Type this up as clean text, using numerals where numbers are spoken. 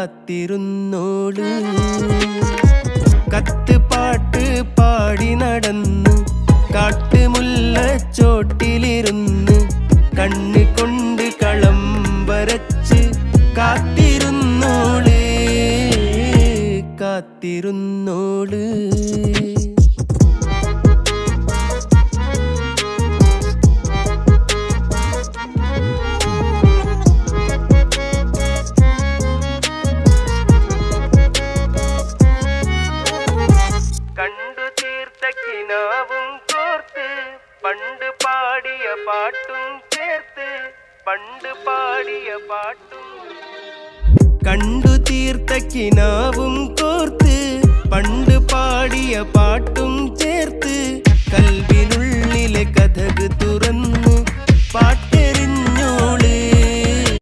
കാത്തിരുന്നോള്. കത്ത് പാട്ട് പാടി നടന്ന് കാട്ടുമുല്ലച്ചോട്ടിലിരുന്ന് കണ്ണ് കൊണ്ട് കളം വരച്ച് കാത്തിരുന്നോള് കാത്തിരുന്നോള്. കണ്ടു തീർത്ത കിനാവും കോർത്ത് പണ്ട് പാടിയ പാട്ടും ചേർത്ത് പണ്ട് പാടിയ പാട്ടും. കണ്ടു തീർത്ത കിനാവും കോർത്ത് പണ്ട് പാടിയ പാട്ടും ചേർത്ത് കൽവിനുള്ളിലെ കഥക് തുറന്ന് പാട്ട്